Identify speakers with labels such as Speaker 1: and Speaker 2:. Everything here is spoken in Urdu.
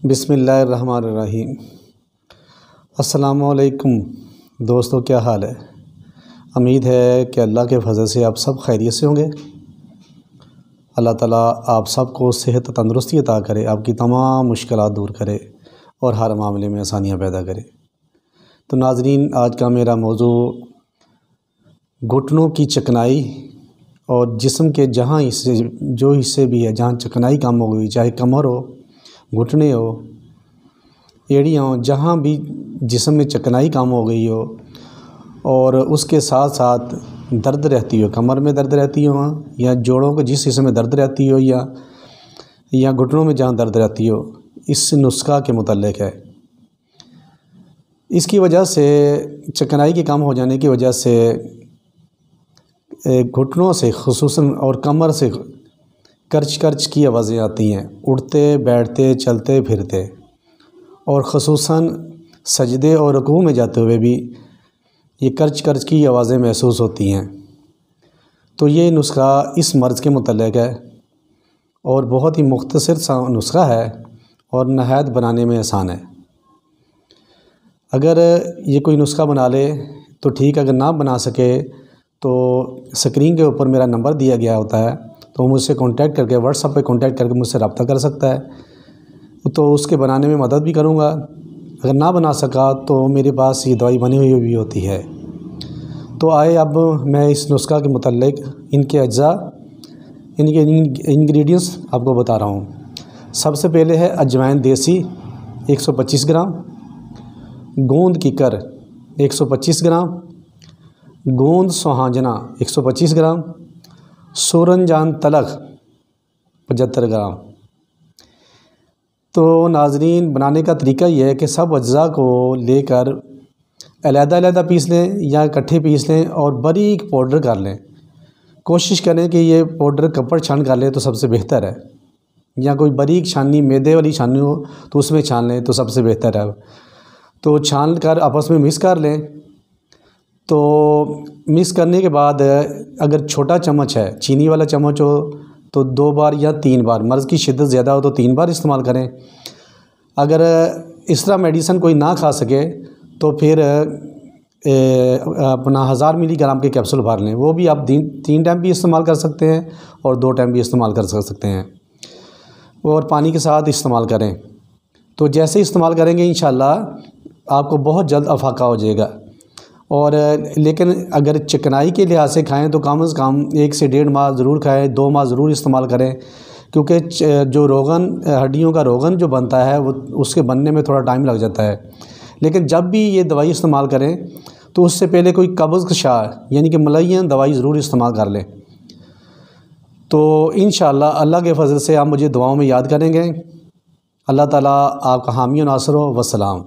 Speaker 1: بسم اللہ الرحمن الرحیم۔ السلام علیکم دوستو، کیا حال ہے؟ امید ہے کہ اللہ کے فضل سے آپ سب خیریت سے ہوں گے۔ اللہ تعالیٰ آپ سب کو صحت تندرستی عطا کرے، آپ کی تمام مشکلات دور کرے اور ہر معاملے میں آسانیاں پیدا کرے۔ تو ناظرین، آج کا میرا موضوع گھٹنوں کی چکنائی اور جسم کے جو حصے بھی ہے جہاں چکنائی کم ہو گئی، چاہے کمر ہو، گھٹنے ہو، ایڑیاں ہوں، جہاں بھی جسم میں چکنائی کم ہو گئی ہو اور اس کے ساتھ ساتھ درد رہتی ہو، کمر میں درد رہتی ہو یا جوڑوں کے جس حصے میں درد رہتی ہو یا گھٹنوں میں جہاں درد رہتی ہو، اس نسخہ کے متعلق ہے۔ اس کی وجہ سے چکنائی کے کم ہو جانے کی وجہ سے گھٹنوں سے خصوصاً اور کمر سے کرچ کرچ کی آوازیں آتی ہیں، اٹھتے بیٹھتے چلتے پھرتے، اور خصوصاً سجدے اور رکوع میں جاتے ہوئے بھی یہ کرچ کرچ کی آوازیں محسوس ہوتی ہیں۔ تو یہ نسخہ اس مرض کے متعلق ہے اور بہت ہی مختصر سا نسخہ ہے اور نہایت بنانے میں آسان ہے۔ اگر یہ کوئی نسخہ بنا لے تو ٹھیک، اگر نہ بنا سکے تو سکرین کے اوپر میرا نمبر دیا گیا ہوتا ہے، تو مجھ سے کانٹیکٹ کر کے واٹس ایپ پہ کانٹیکٹ کر کے مجھ سے رابطہ کر سکتا ہے، تو اس کے بنانے میں مدد بھی کروں گا۔ اگر نہ بنا سکا تو میرے پاس یہ دوائی بنی ہوئی بھی ہوتی ہے۔ تو آئے اب میں اس نسخہ کے متعلق ان کے اجزاء، ان کے انگریڈینٹس آپ کو بتا رہا ہوں۔ سب سے پہلے ہے اجوائن دیسی 125 گرام، گوند کیکر 125 گرام، گوند سوہانجنا 125 گرام، سورنجان تلخ 75 گرام۔ تو ناظرین، بنانے کا طریقہ یہ ہے کہ سب اجزاء کو لے کر علیحدہ علیحدہ پیس لیں یا اکٹھے پیس لیں اور باریک پاؤڈر کر لیں۔ کوشش کریں کہ یہ پاؤڈر کپڑ چھان کر لیں تو سب سے بہتر ہے، یا کوئی باریک چھاننی میدے والی چھاننی ہو تو اس میں چھان لیں تو سب سے بہتر ہے۔ تو چھان کر آپس میں مکس کر لیں۔ تو مکس کرنے کے بعد اگر چھوٹا چمچ ہے، چینی والا چمچ ہو تو 2 بار یا 3 بار، مرض کی شدت زیادہ ہو تو 3 بار استعمال کریں۔ اگر اس طرح میڈیسن کوئی نہ کھا سکے تو پھر اپنا 1000 ملی گرام کے کیپسول بھر لیں، وہ بھی آپ 3 ٹائم بھی استعمال کر سکتے ہیں اور 2 ٹائم بھی استعمال کر سکتے ہیں، اور پانی کے ساتھ استعمال کریں۔ تو جیسے استعمال کریں گے انشاءاللہ آپ کو بہت جلد افاقہ ہو جائے گا۔ اور لیکن اگر چکنائی کے لحاظ سے کھائیں تو کم از کم 1 سے 1.5 ماہ ضرور کھائیں، 2 ماہ ضرور استعمال کریں، کیونکہ جو روغن، ہڈیوں کا روغن جو بنتا ہے وہ اس کے بننے میں تھوڑا ٹائم لگ جاتا ہے۔ لیکن جب بھی یہ دوائی استعمال کریں تو اس سے پہلے کوئی قبض کا شاہ یعنی کہ ملین دوائی ضرور استعمال کر لیں۔ تو انشاءاللہ اللہ کے فضل سے آپ مجھے دعاؤں میں یاد کریں گے۔ اللہ تعالیٰ آپ کا حامی و ناصر ہو۔ والسلام۔